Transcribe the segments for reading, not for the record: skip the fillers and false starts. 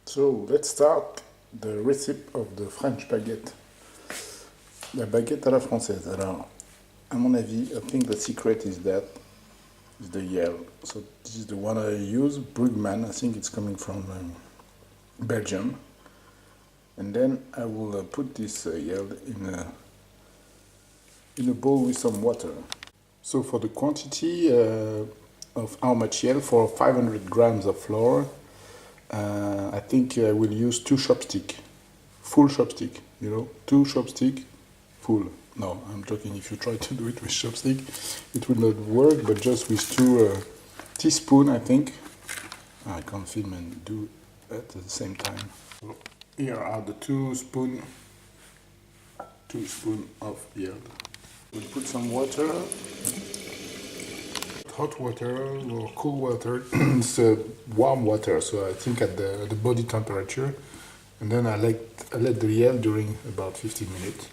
So let's start the recipe of the French baguette. La baguette à la française. Alors, à mon avis, I think the secret is the yield. So this is the one I use, Brugman. I think it's coming from Belgium. And then I will put this yield in a bowl with some water. So for the quantity of how much yield for 500 grams of flour, I think I will use 2 chopsticks, full chopstick, 2 chopsticks, full. No, I'm joking. If you try to do it with chopstick, it will not work, but just with 2 teaspoons, I think. I can't film and do it at the same time. So here are the 2 spoons of yield. We'll put some water. Hot water or cold water. It's warm water, so I think at the body temperature, and then I let the yield during about 15 minutes,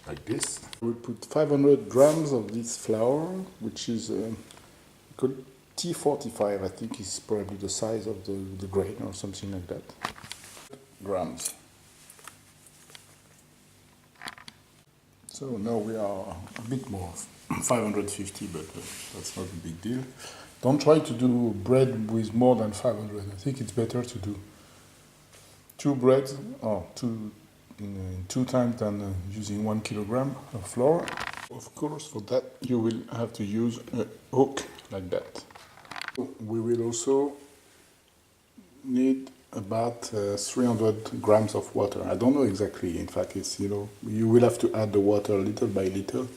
like this. We put 500 grams of this flour, which is called T45. I think is probably the size of the grain or something like that. Grams. So now we are a bit more, 550, but that's not a big deal. Don't try to do bread with more than 500. I think it's better to do 2 breads or 2 times than using 1 kilogram of flour. Of course, for that you will have to use a hook like that. We will also need about 300 grams of water. I don't know exactly. In fact, it's you will have to add the water little by little,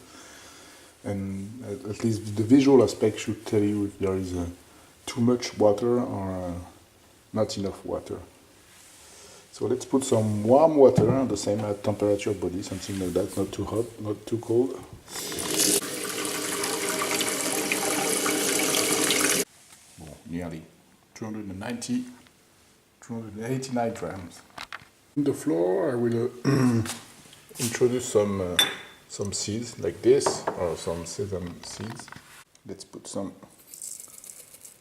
and at least the visual aspect should tell you if there is too much water or not enough water. So let's put some warm water on the same temperature body, something like that, not too hot, not too cold. Bon, nearly 289 grams. In the flour, I will introduce some seeds like this, or some sesame seeds. Let's put some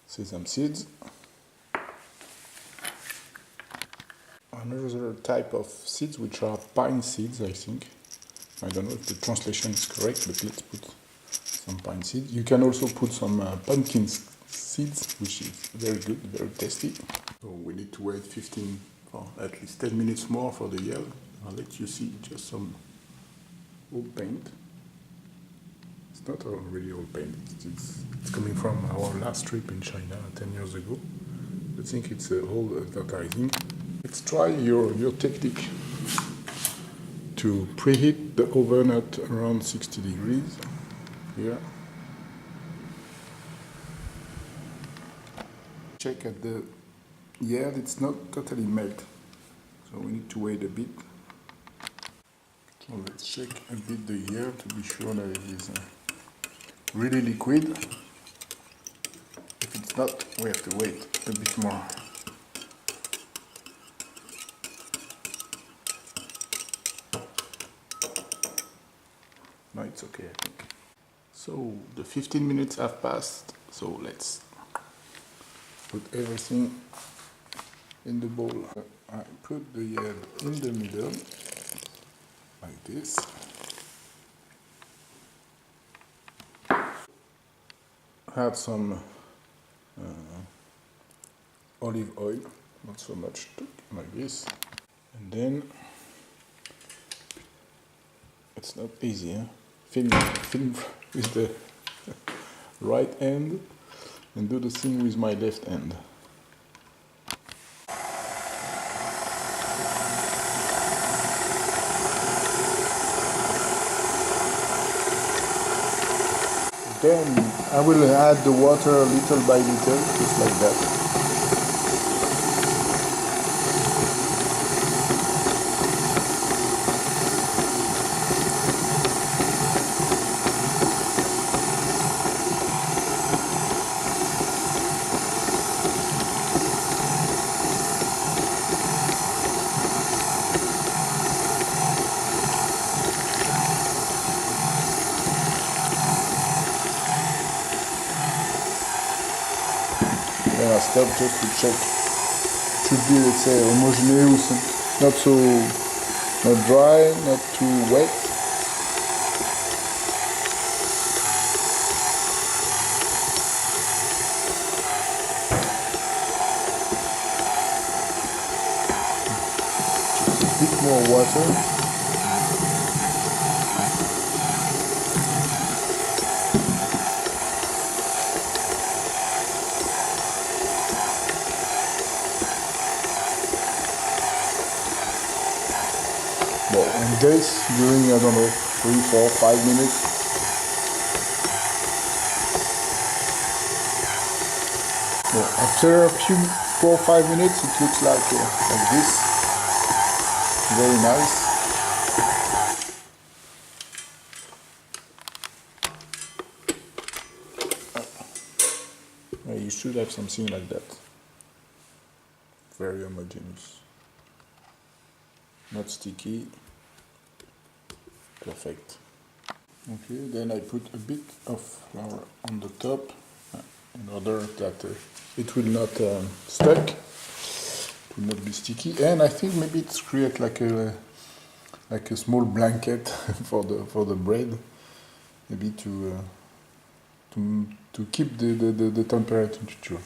sesame seeds. Another type of seeds, which are pine seeds, I think. I don't know if the translation is correct, but let's put some pine seeds. You can also put some pumpkin seeds, which is very good, very tasty. So we need to wait 15 or at least 10 minutes more for the yield. I'll let you see just some old paint. It's not really old paint, it's coming from our last trip in China 10 years ago. I think it's old advertising. Let's try your technique to preheat the oven at around 60 degrees. Here. Check at the yield, it's not totally melt, so we need to wait a bit. So let's check a bit the yield to be sure that it is really liquid. If it's not, we have to wait a bit more. No, it's okay, I think. So the 15 minutes have passed, so let's put everything in the bowl. I put the yield in the middle, like this. Add some olive oil, not so much, like this. And then, it's not easy, huh? Film with the right hand and do the same with my left hand. Then I will add the water little by little, just like that. Then I stop just to check should be, let's say, homogeneous, not so, not dry, not too wet. A bit more water. Well, and this during, I don't know, 3, 4, 5 minutes. Well, after a few 4 or 5 minutes, it looks like this. Very nice. You should have something like that. Very homogeneous. Not sticky. Perfect. Okay, then I put a bit of flour on the top in order that it will not stuck, it will not be sticky, and I think maybe it's create like a small blanket for the bread, maybe to keep the temperature.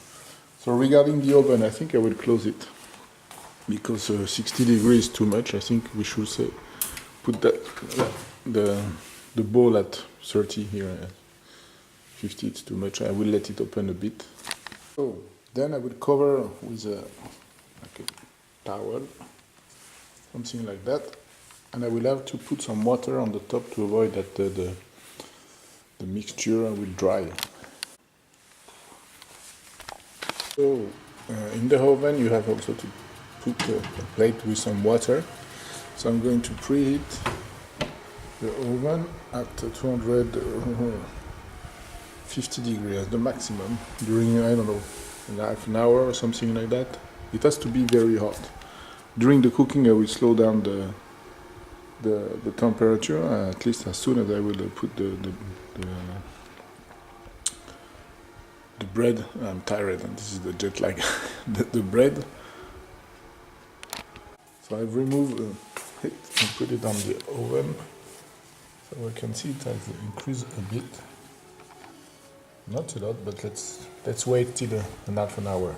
So regarding the oven, I think I will close it because 60 degrees is too much. I think we should say put the bowl at 30 here. 50 it's too much. I will let it open a bit. So then I will cover with like a towel, something like that, and I will have to put some water on the top to avoid that the mixture will dry. So in the oven you have also to put a plate with some water. So I'm going to preheat the oven at 250 degrees as the maximum during, I don't know, half an hour or something like that. It has to be very hot. During the cooking I will slow down the temperature, at least as soon as I will put the bread. I'm tired and this is the jet lag. the bread. So I've removed it and put it on the oven. So I can see it has increased a bit. Not a lot, but let's wait till half an hour.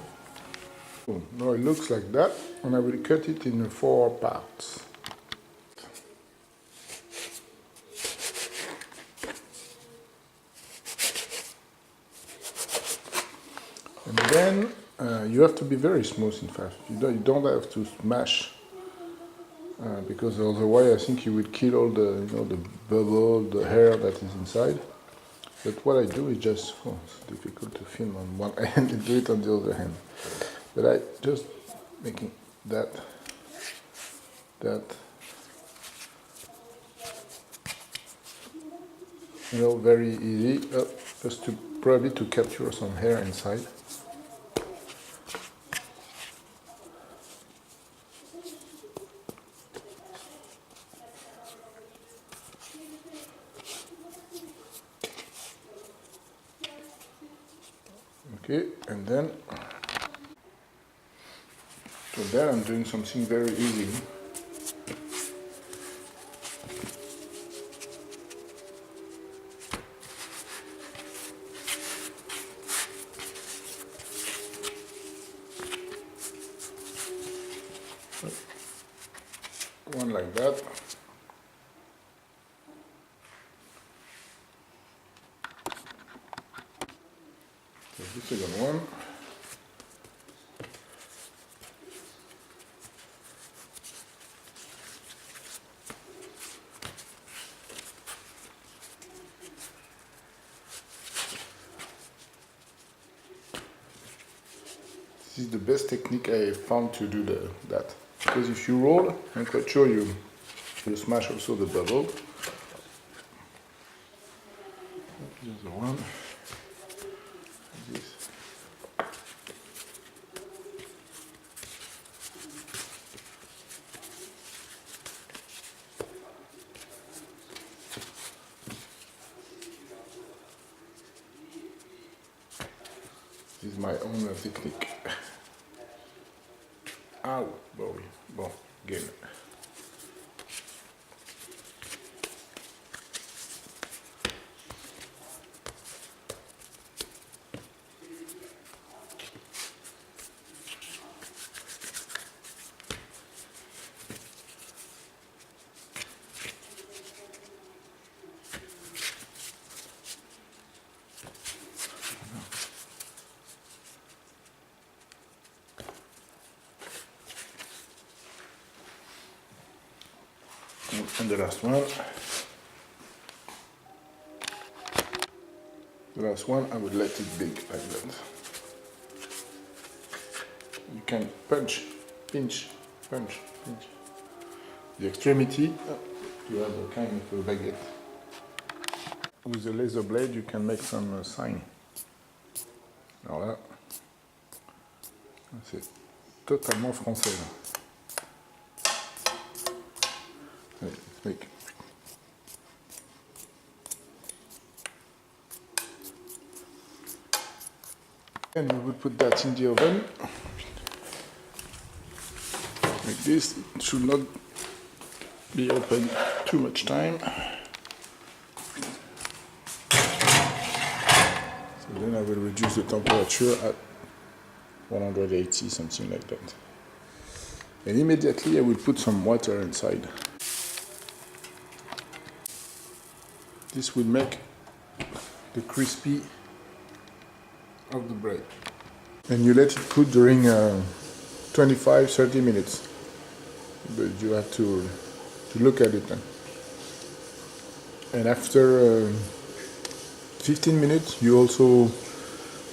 So now it looks like that, and I will cut it in 4 parts. And then you have to be very smooth. In fact, you don't have to smash. Because otherwise I think you will kill all the the bubble, the hair that is inside. But what I do is just, it's difficult to film on one hand and do it on the other hand. But I just making that, very easy, just to probably to capture some hair inside. Okay, and then, so there I'm doing something very easy. One like that. So the second one. This is the best technique I found to do that. Because if you roll, I'm quite sure you smash also the bubble. Here's the one. This. This is my own technique. Ah oui, bon, game. And the last one. The last one, I would let it bake like that. You can punch, pinch, punch, pinch. The extremity, you have a kind of a baguette. With the laser blade, you can make some sign. Alors là, c'est totalement français là. Allez, let's make. And we would put that in the oven. Like this, it should not be open too much time. So then I will reduce the temperature at 180, something like that. And immediately I will put some water inside. This will make the crispy of the bread. And you let it cook during 25-30 minutes. But you have to look at it then. And after 15 minutes, you also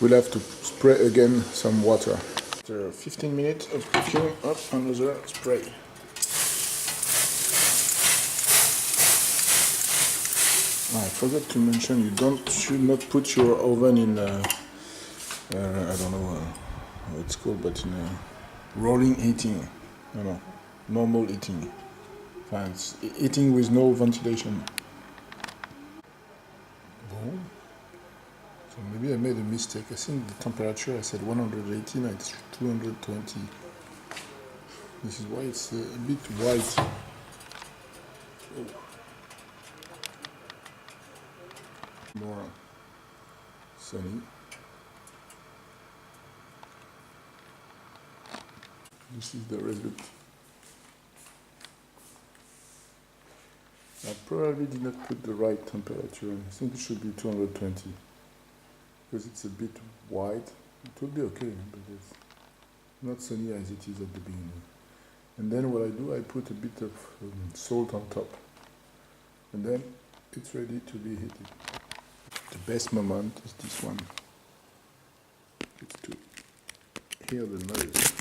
will have to spray again some water. After 15 minutes of cooking, up another spray. I forgot to mention, you should not put your oven in, I don't know how it's called, but in rolling heating. No, normal heating. It's heating with no ventilation. Bon. So maybe I made a mistake. I think the temperature I said 180, now it's 220. This is why it's a bit white. Oh. More sunny. This is the result. I probably did not put the right temperature. I think it should be 220 because it's a bit white. It will be okay, but it's not sunny as it is at the beginning. And then what I do, I put a bit of salt on top, and then it's ready to be heated. The best moment is this one. It's to hear the noise.